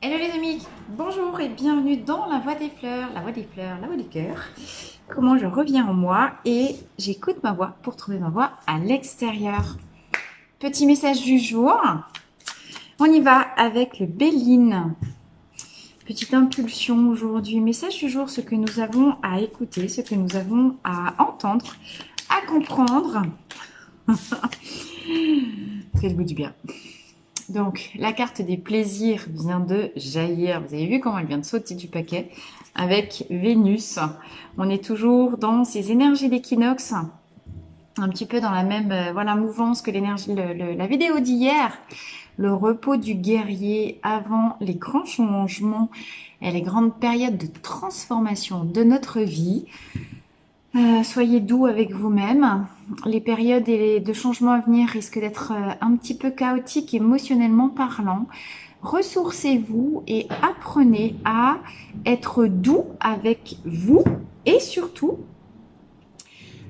Hello les amis, bonjour et bienvenue dans la voix des fleurs, la voix des fleurs, la voix du cœur. Comment je reviens en moi et j'écoute ma voix pour trouver ma voix à l'extérieur. Petit message du jour, on y va avec le Béline. Petite impulsion aujourd'hui, message du jour, ce que nous avons à écouter, ce que nous avons à entendre, à comprendre. C'est le goût du bien. Donc, la carte des plaisirs vient de jaillir. Vous avez vu comment elle vient de sauter du paquet avec Vénus. On est toujours dans ces énergies d'équinoxe, un petit peu dans la même voilà, mouvance que l'énergie, la vidéo d'hier. Le repos du guerrier avant les grands changements et les grandes périodes de transformation de notre vie. Soyez doux avec vous-même. Les périodes de changement à venir risquent d'être un petit peu chaotiques émotionnellement parlant. Ressourcez-vous et apprenez à être doux avec vous et surtout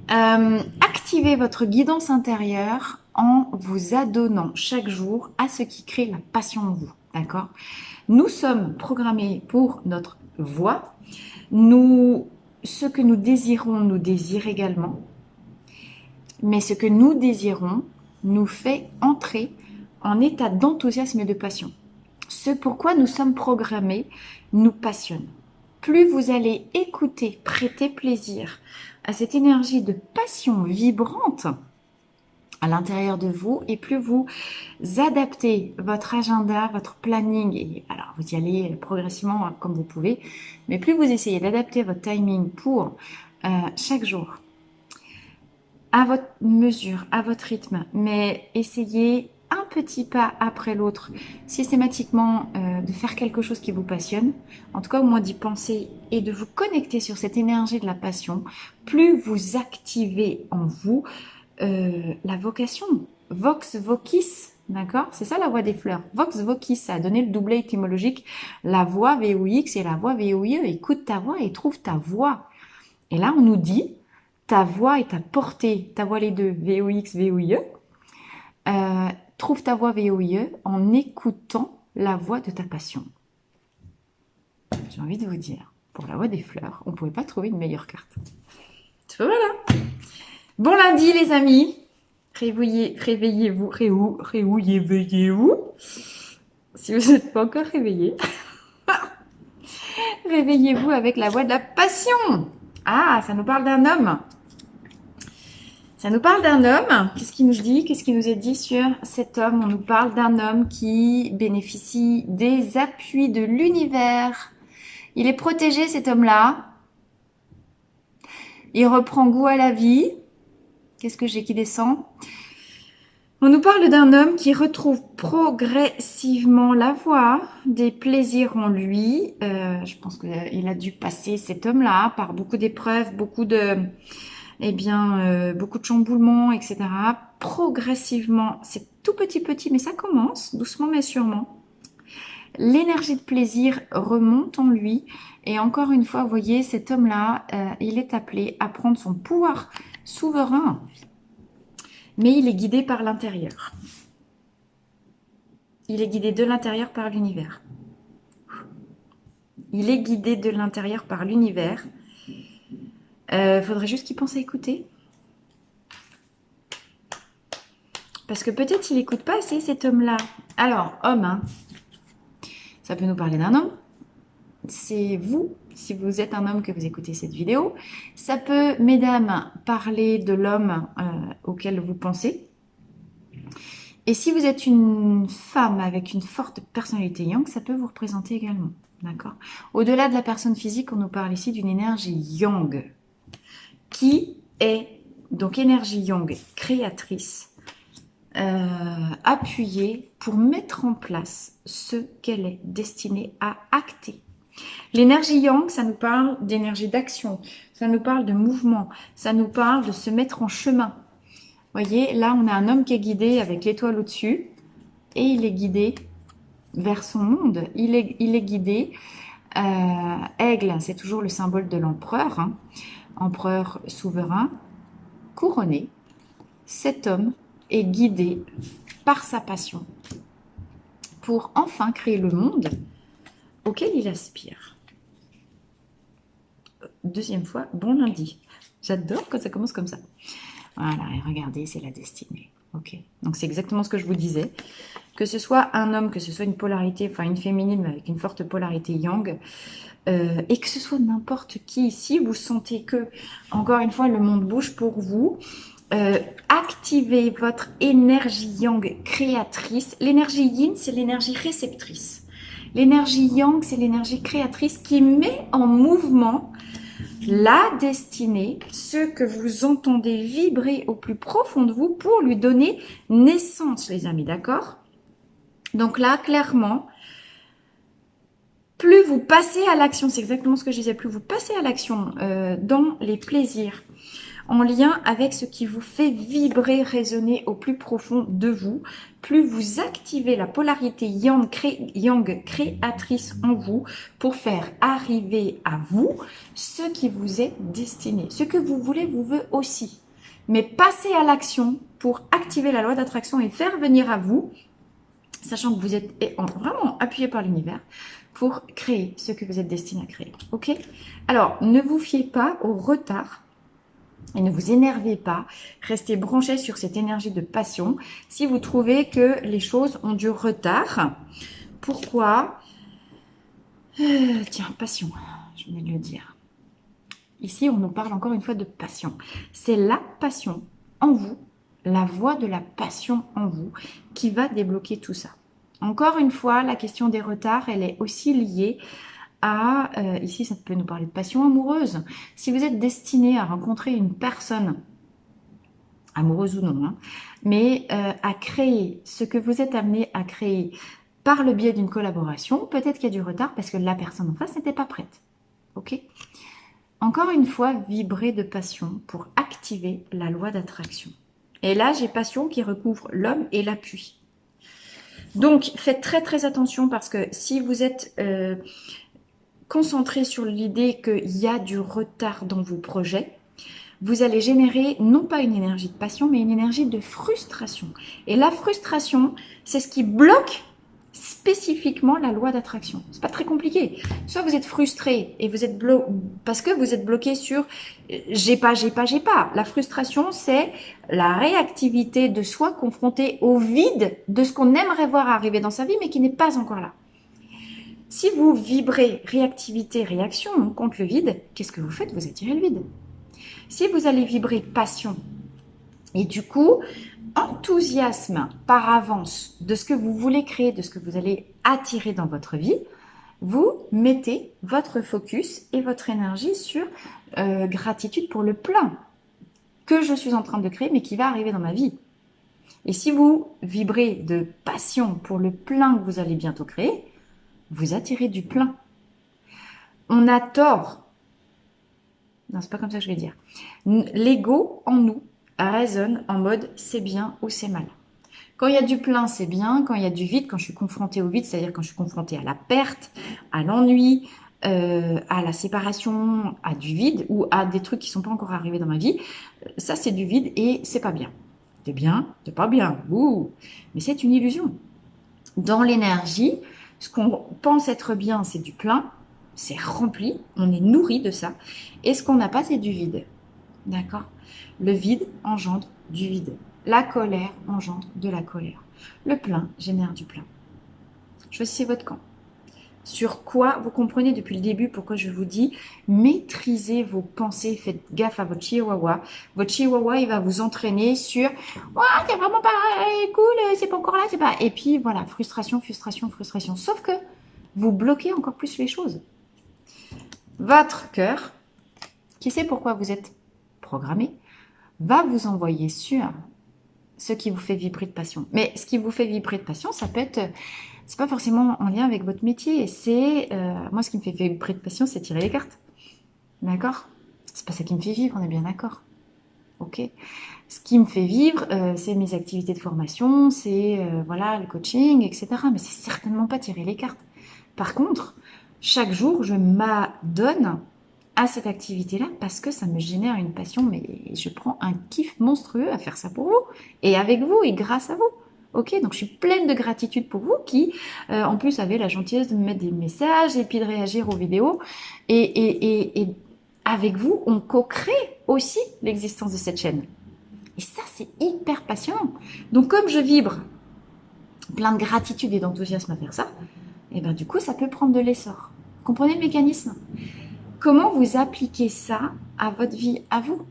activez votre guidance intérieure en vous adonnant chaque jour à ce qui crée la passion en vous. D'accord ? Nous sommes programmés pour notre voix. Ce que nous désirons nous désire également, mais ce que nous désirons nous fait entrer en état d'enthousiasme et de passion. Ce pourquoi nous sommes programmés nous passionne. Plus vous allez écouter, prêter plaisir à cette énergie de passion vibrante à l'intérieur de vous, et plus vous adaptez votre agenda, votre planning, et alors vous y allez progressivement comme vous pouvez, mais plus vous essayez d'adapter votre timing pour chaque jour, à votre mesure, à votre rythme, mais essayez un petit pas après l'autre, systématiquement de faire quelque chose qui vous passionne, en tout cas au moins d'y penser et de vous connecter sur cette énergie de la passion, plus vous activez en vous la vocation, Vox Vocis, d'accord? C'est ça la voix des fleurs. Vox Vocis, ça a donné le doublet étymologique, la voix VOX et la voix VOIE. Écoute ta voix et trouve ta voix. Et là, on nous dit, ta voix et ta portée, ta voix les deux, VOX, VOIE, trouve ta voix VOIE en écoutant la voix de ta passion. J'ai envie de vous dire, pour la voix des fleurs, on ne pouvait pas trouver une meilleure carte. Voilà. Bon lundi les amis. Réveillez-vous, réveillez-vous. Si vous n'êtes pas encore réveillé, réveillez-vous avec la voix de la passion. Ah, ça nous parle d'un homme. Ça nous parle d'un homme. Qu'est-ce qu'il nous dit? Qu'est-ce qui nous est dit sur cet homme? On nous parle d'un homme qui bénéficie des appuis de l'univers. Il est protégé, cet homme-là. Il reprend goût à la vie. Qu'est-ce que j'ai qui descend? On nous parle d'un homme qui retrouve progressivement la voie des plaisirs en lui. Je pense qu'il a dû passer, cet homme-là, par beaucoup d'épreuves, beaucoup de chamboulements, etc. Progressivement, c'est tout petit, mais ça commence, doucement mais sûrement. L'énergie de plaisir remonte en lui. Et encore une fois, vous voyez, cet homme-là, il est appelé à prendre son pouvoir souverain, mais il est guidé par l'intérieur. Il est guidé de l'intérieur par l'univers. Il est guidé de l'intérieur par l'univers. Faudrait juste qu'il pense à écouter. Parce que peut-être il n'écoute pas assez cet homme-là. Alors, homme, hein, ça peut nous parler d'un homme. C'est vous, si vous êtes un homme que vous écoutez cette vidéo. Ça peut, mesdames, parler de l'homme auquel vous pensez. Et si vous êtes une femme avec une forte personnalité yang, ça peut vous représenter également. D'accord? Au-delà de la personne physique, on nous parle ici d'une énergie yang, qui est donc énergie yang créatrice, appuyée pour mettre en place ce qu'elle est destinée à acter. L'énergie yang, ça nous parle d'énergie d'action, ça nous parle de mouvement, ça nous parle de se mettre en chemin. Vous voyez, là, on a un homme qui est guidé avec l'étoile au-dessus et il est guidé vers son monde. Il est guidé. Aigle, c'est toujours le symbole de l'empereur, hein, empereur souverain, couronné. Cet homme est guidé par sa passion pour enfin créer le monde auquel il aspire. Deuxième fois, bon lundi. J'adore quand ça commence comme ça. Voilà, et regardez, c'est la destinée. Ok, donc c'est exactement ce que je vous disais. Que ce soit un homme, que ce soit une polarité, enfin une féminine avec une forte polarité yang, et que ce soit n'importe qui ici, vous sentez que, encore une fois, le monde bouge pour vous. Activez votre énergie yang créatrice. L'énergie yin, c'est l'énergie réceptrice. L'énergie yang, c'est l'énergie créatrice qui met en mouvement la destinée, ce que vous entendez vibrer au plus profond de vous pour lui donner naissance, les amis, d'accord? Donc là, clairement, plus vous passez à l'action, c'est exactement ce que je disais, plus vous passez à l'action dans les plaisirs, en lien avec ce qui vous fait vibrer, résonner au plus profond de vous, plus vous activez la polarité yang créatrice en vous pour faire arriver à vous ce qui vous est destiné. Ce que vous voulez vous veut aussi. Mais passez à l'action pour activer la loi d'attraction et faire venir à vous, sachant que vous êtes vraiment appuyé par l'univers, pour créer ce que vous êtes destiné à créer. Ok? Alors, ne vous fiez pas au retard. Et ne vous énervez pas, restez branchés sur cette énergie de passion. Si vous trouvez que les choses ont du retard, pourquoi tiens, passion, je venais de le dire. Ici, on nous parle encore une fois de passion. C'est la passion en vous, la voix de la passion en vous qui va débloquer tout ça. Encore une fois, la question des retards, elle est aussi liée à, ici ça peut nous parler de passion amoureuse. Si vous êtes destiné à rencontrer une personne, amoureuse ou non, hein, mais à créer ce que vous êtes amené à créer par le biais d'une collaboration, peut-être qu'il y a du retard parce que la personne en face n'était pas prête. Ok? Encore une fois, vibrez de passion pour activer la loi d'attraction. Et là, j'ai passion qui recouvre l'homme et l'appui. Donc, faites très très attention parce que si vous êtes concentré sur l'idée qu'il y a du retard dans vos projets, vous allez générer non pas une énergie de passion, mais une énergie de frustration. Et la frustration, c'est ce qui bloque spécifiquement la loi d'attraction. C'est pas très compliqué. Soit vous êtes frustré et vous êtes parce que vous êtes bloqué sur j'ai pas. La frustration, c'est la réactivité de soi confrontée au vide de ce qu'on aimerait voir arriver dans sa vie, mais qui n'est pas encore là. Si vous vibrez réactivité, réaction contre le vide, qu'est-ce que vous faites? Vous attirez le vide. Si vous allez vibrer passion et du coup, enthousiasme par avance de ce que vous voulez créer, de ce que vous allez attirer dans votre vie, vous mettez votre focus et votre énergie sur gratitude pour le plein que je suis en train de créer, mais qui va arriver dans ma vie. Et si vous vibrez de passion pour le plein que vous allez bientôt créer, vous attirez du plein. On a tort. Non, c'est pas comme ça que je vais dire. L'ego en nous résonne en mode c'est bien ou c'est mal. Quand il y a du plein, c'est bien. Quand il y a du vide, quand je suis confrontée au vide, c'est-à-dire quand je suis confrontée à la perte, à l'ennui, à la séparation, à du vide ou à des trucs qui ne sont pas encore arrivés dans ma vie, ça c'est du vide et c'est pas bien. C'est bien, c'est pas bien. Ouh. Mais c'est une illusion. Dans l'énergie, ce qu'on pense être bien, c'est du plein, c'est rempli, on est nourri de ça. Et ce qu'on n'a pas, c'est du vide. D'accord? Le vide engendre du vide. La colère engendre de la colère. Le plein génère du plein. Choisissez votre camp. Sur quoi, vous comprenez depuis le début pourquoi je vous dis, maîtrisez vos pensées, faites gaffe à votre chihuahua. Votre chihuahua, il va vous entraîner sur « Ouais, c'est vraiment pas cool, c'est pas encore là, c'est pas... » Et puis voilà, frustration. Sauf que vous bloquez encore plus les choses. Votre cœur, qui sait pourquoi vous êtes programmé, va vous envoyer sur ce qui vous fait vibrer de passion. Mais ce qui vous fait vibrer de passion, ça peut être... C'est pas forcément en lien avec votre métier. C'est moi, ce qui me fait vibrer de passion, c'est tirer les cartes. D'accord? C'est pas ça qui me fait vivre, on est bien d'accord. Ok? Ce qui me fait vivre, c'est mes activités de formation, c'est voilà, le coaching, etc. Mais c'est certainement pas tirer les cartes. Par contre, chaque jour, je m'adonne à cette activité-là parce que ça me génère une passion, mais je prends un kiff monstrueux à faire ça pour vous, et avec vous, et grâce à vous. Ok, donc je suis pleine de gratitude pour vous qui, en plus, avez la gentillesse de me mettre des messages et puis de réagir aux vidéos. Et avec vous, on co-crée aussi l'existence de cette chaîne. Et ça, c'est hyper passionnant. Donc, comme je vibre plein de gratitude et d'enthousiasme à faire ça, et ben du coup, ça peut prendre de l'essor. Comprenez le mécanisme? Comment vous appliquez ça à votre vie, à vous?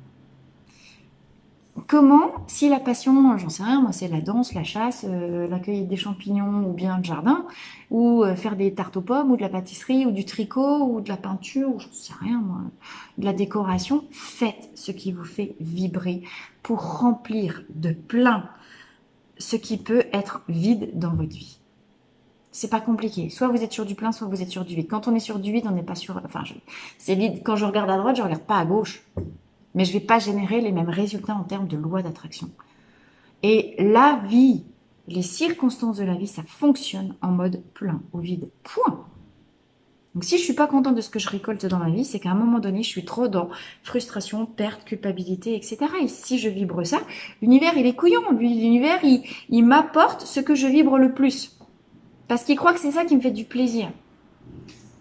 Comment, si la passion, j'en sais rien, moi c'est la danse, la chasse, la cueillette des champignons ou bien le jardin, ou faire des tartes aux pommes ou de la pâtisserie ou du tricot ou de la peinture, ou j'en sais rien moi, de la décoration, faites ce qui vous fait vibrer pour remplir de plein ce qui peut être vide dans votre vie. C'est pas compliqué. Soit vous êtes sur du plein, soit vous êtes sur du vide. Quand on est sur du vide, on n'est pas sur. Enfin, c'est vide. Quand je regarde à droite, je regarde pas à gauche. Mais je vais pas générer les mêmes résultats en termes de loi d'attraction. Et la vie, les circonstances de la vie, ça fonctionne en mode plein ou vide. Point. Donc si je suis pas contente de ce que je récolte dans ma vie, c'est qu'à un moment donné, je suis trop dans frustration, perte, culpabilité, etc. Et si je vibre ça, l'univers, il est couillon. L'univers, il m'apporte ce que je vibre le plus. Parce qu'il croit que c'est ça qui me fait du plaisir.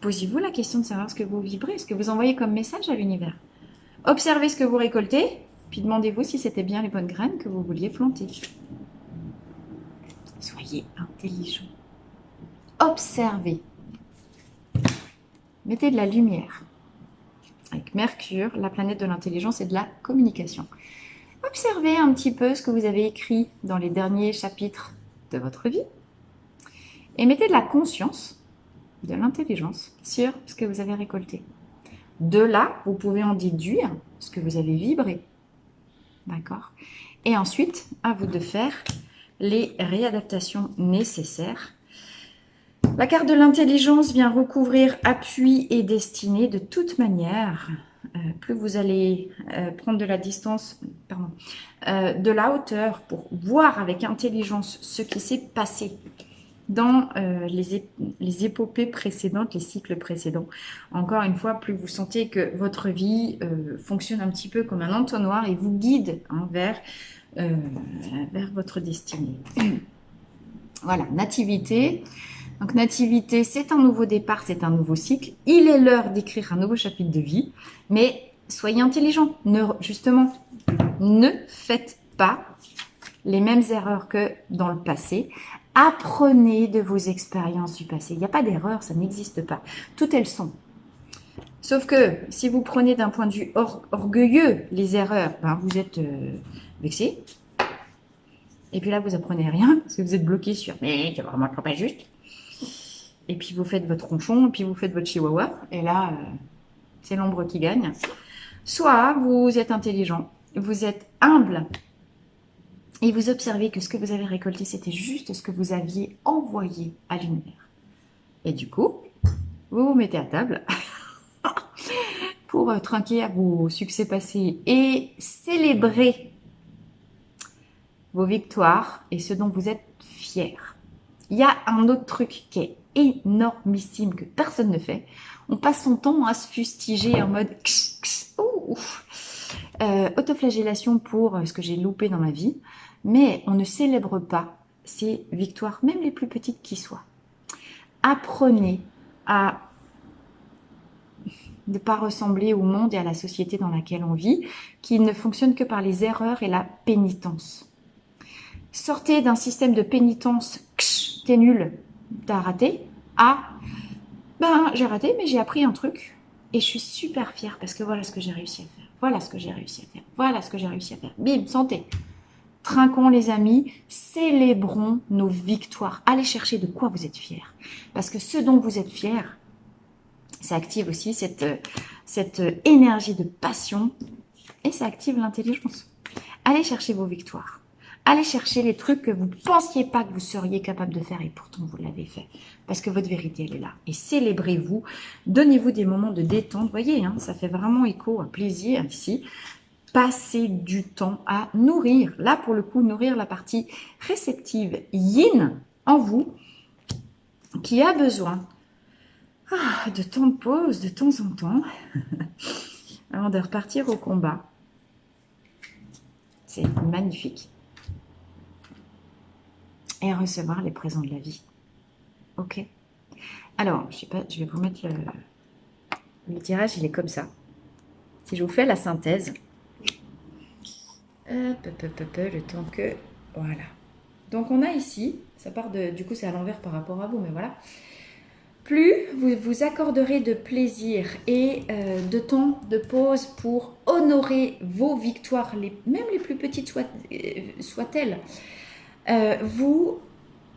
Posez-vous la question de savoir ce que vous vibrez, ce que vous envoyez comme message à l'univers. Observez ce que vous récoltez, puis demandez-vous si c'était bien les bonnes graines que vous vouliez planter. Soyez intelligent. Observez. Mettez de la lumière. Avec Mercure, la planète de l'intelligence et de la communication. Observez un petit peu ce que vous avez écrit dans les derniers chapitres de votre vie et mettez de la conscience, de l'intelligence sur ce que vous avez récolté. De là, vous pouvez en déduire ce que vous avez vibré. D'accord? Et ensuite, à vous de faire les réadaptations nécessaires. La carte de l'intelligence vient recouvrir appui et destinée de toute manière. Plus vous allez prendre de la distance, de la hauteur pour voir avec intelligence ce qui s'est passé dans les épopées précédentes, les cycles précédents. Encore une fois, plus vous sentez que votre vie fonctionne un petit peu comme un entonnoir et vous guide vers votre destinée. Voilà, nativité. Donc nativité, c'est un nouveau départ, c'est un nouveau cycle. Il est l'heure d'écrire un nouveau chapitre de vie, mais soyez intelligent. Justement, ne faites pas les mêmes erreurs que dans le passé. Apprenez de vos expériences du passé. Il n'y a pas d'erreur, ça n'existe pas. Toutes elles sont. Sauf que si vous prenez d'un point de vue orgueilleux les erreurs, ben vous êtes vexé. Et puis là, vous apprenez rien parce que vous êtes bloqué sur « mais c'est vraiment pas juste ». Et puis vous faites votre ronchon, et puis vous faites votre chihuahua. Et là, c'est l'ombre qui gagne. Soit vous êtes intelligent, vous êtes humble, et vous observez que ce que vous avez récolté, c'était juste ce que vous aviez envoyé à l'univers. Et du coup, vous vous mettez à table pour trinquer à vos succès passés et célébrer vos victoires et ce dont vous êtes fiers. Il y a un autre truc qui est énormissime que personne ne fait. On passe son temps à se fustiger en mode autoflagellation pour ce que j'ai loupé dans ma vie, mais on ne célèbre pas ces victoires, même les plus petites qui soient. Apprenez à ne pas ressembler au monde et à la société dans laquelle on vit, qui ne fonctionne que par les erreurs et la pénitence. Sortez d'un système de pénitence, t'es nul, t'as raté, à j'ai raté, mais j'ai appris un truc et je suis super fière parce que voilà ce que j'ai réussi à faire, voilà ce que j'ai réussi à faire, voilà ce que j'ai réussi à faire. Bim, santé. Trinquons les amis, célébrons nos victoires. Allez chercher de quoi vous êtes fiers. Parce que ce dont vous êtes fiers, ça active aussi cette énergie de passion et ça active l'intelligence. Allez chercher vos victoires. Allez chercher les trucs que vous ne pensiez pas que vous seriez capable de faire et pourtant vous l'avez fait. Parce que votre vérité, elle est là. Et célébrez-vous. Donnez-vous des moments de détente. Vous voyez, ça fait vraiment écho, un plaisir ici. Passez du temps à nourrir. Là, pour le coup, nourrir la partie réceptive yin en vous qui a besoin de temps de pause de temps en temps avant de repartir au combat. C'est magnifique. et recevoir les présents de la vie. Ok? Alors, je sais pas, je vais vous mettre le tirage, il est comme ça. Si je vous fais la synthèse, le temps que... Voilà. Donc on a ici, ça part de... Du coup c'est à l'envers par rapport à vous, mais voilà. Plus vous vous accorderez de plaisir et de temps de pause pour honorer vos victoires, même les plus petites soient-elles, vous,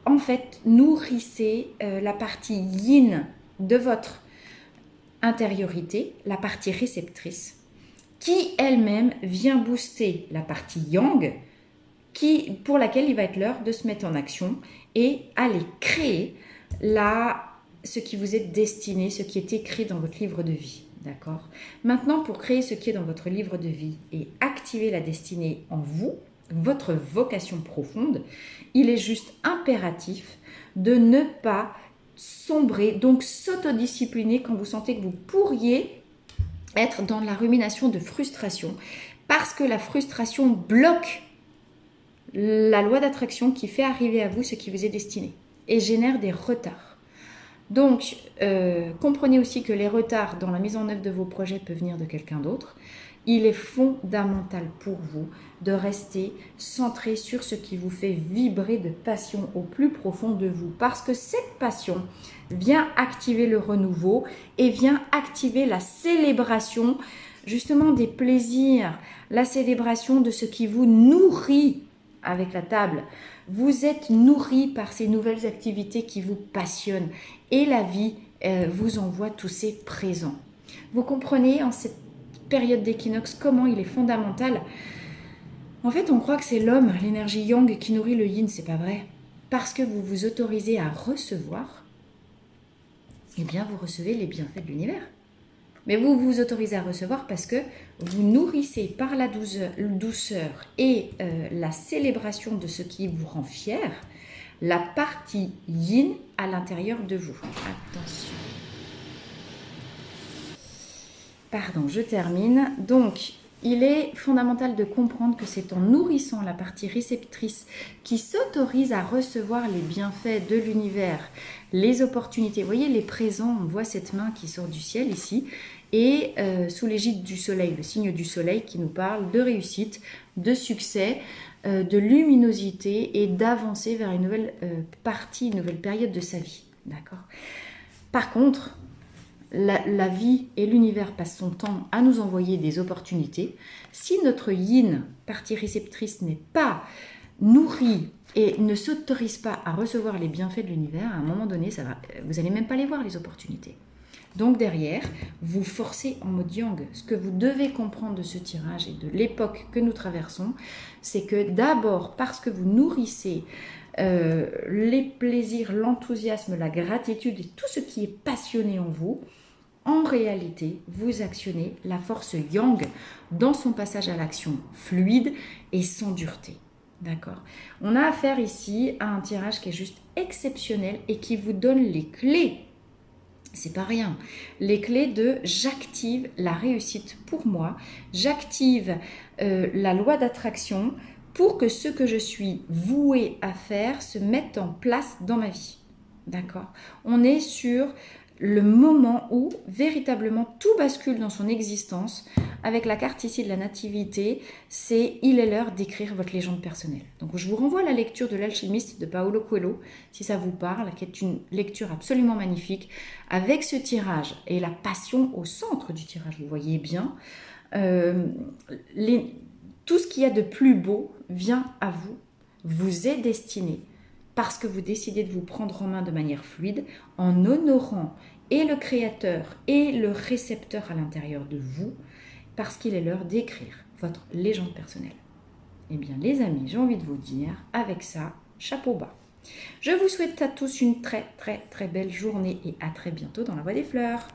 en fait, nourrissez la partie yin de votre intériorité, la partie réceptrice, qui elle-même vient booster la partie yang, pour laquelle il va être l'heure de se mettre en action et aller créer ce qui vous est destiné, ce qui est écrit dans votre livre de vie. D'accord? Maintenant, pour créer ce qui est dans votre livre de vie et activer la destinée en vous, votre vocation profonde, il est juste impératif de ne pas sombrer, donc s'autodiscipliner quand vous sentez que vous pourriez être dans la rumination de frustration, parce que la frustration bloque la loi d'attraction qui fait arriver à vous ce qui vous est destiné et génère des retards. Donc, comprenez aussi que les retards dans la mise en œuvre de vos projets peuvent venir de quelqu'un d'autre. Il est fondamental pour vous de rester centré sur ce qui vous fait vibrer de passion au plus profond de vous, parce que cette passion vient activer le renouveau et vient activer la célébration justement des plaisirs, la célébration de ce qui vous nourrit avec la table. Vous êtes nourri par ces nouvelles activités qui vous passionnent et la vie vous envoie tous ces présents. Vous comprenez en cette période d'équinoxe comment il est fondamental. En fait, on croit que c'est l'homme, l'énergie yang qui nourrit le yin, c'est pas vrai. Parce que vous vous autorisez à recevoir, eh bien vous recevez les bienfaits de l'univers. Mais vous vous autorisez à recevoir parce que vous nourrissez par la douceur et la célébration de ce qui vous rend fier, la partie yin à l'intérieur de vous. Attention. Pardon, je termine. Donc, il est fondamental de comprendre que c'est en nourrissant la partie réceptrice qui s'autorise à recevoir les bienfaits de l'univers, les opportunités. Vous voyez les présents, on voit cette main qui sort du ciel ici, et sous l'égide du soleil, le signe du soleil qui nous parle de réussite, de succès, de luminosité et d'avancer vers une nouvelle partie, une nouvelle période de sa vie. D'accord ? Par contre, la vie et l'univers passent son temps à nous envoyer des opportunités. Si notre yin, partie réceptrice, n'est pas nourrie et ne s'autorise pas à recevoir les bienfaits de l'univers, à un moment donné, vous n'allez même pas les voir, les opportunités. Donc derrière, vous forcez en mode yang. Ce que vous devez comprendre de ce tirage et de l'époque que nous traversons, c'est que d'abord, parce que vous nourrissez les plaisirs, l'enthousiasme, la gratitude et tout ce qui est passionné en vous, en réalité, vous actionnez la force yang dans son passage à l'action fluide et sans dureté. D'accord ? On a affaire ici à un tirage qui est juste exceptionnel et qui vous donne les clés. C'est pas rien. Les clés de j'active la réussite pour moi, j'active la loi d'attraction pour que ce que je suis vouée à faire se mette en place dans ma vie. D'accord ? On est sur le moment où véritablement tout bascule dans son existence. Avec la carte ici de la nativité, il est l'heure d'écrire votre légende personnelle. Donc je vous renvoie à la lecture de l'alchimiste de Paulo Coelho, si ça vous parle, qui est une lecture absolument magnifique, avec ce tirage et la passion au centre du tirage, vous voyez bien. Tout ce qu'il y a de plus beau vient à vous, vous est destiné, parce que vous décidez de vous prendre en main de manière fluide, en honorant et le créateur et le récepteur à l'intérieur de vous, parce qu'il est l'heure d'écrire votre légende personnelle. Eh bien les amis, j'ai envie de vous dire, avec ça, chapeau bas. Je vous souhaite à tous une très très très belle journée et à très bientôt dans la Voie des Fleurs.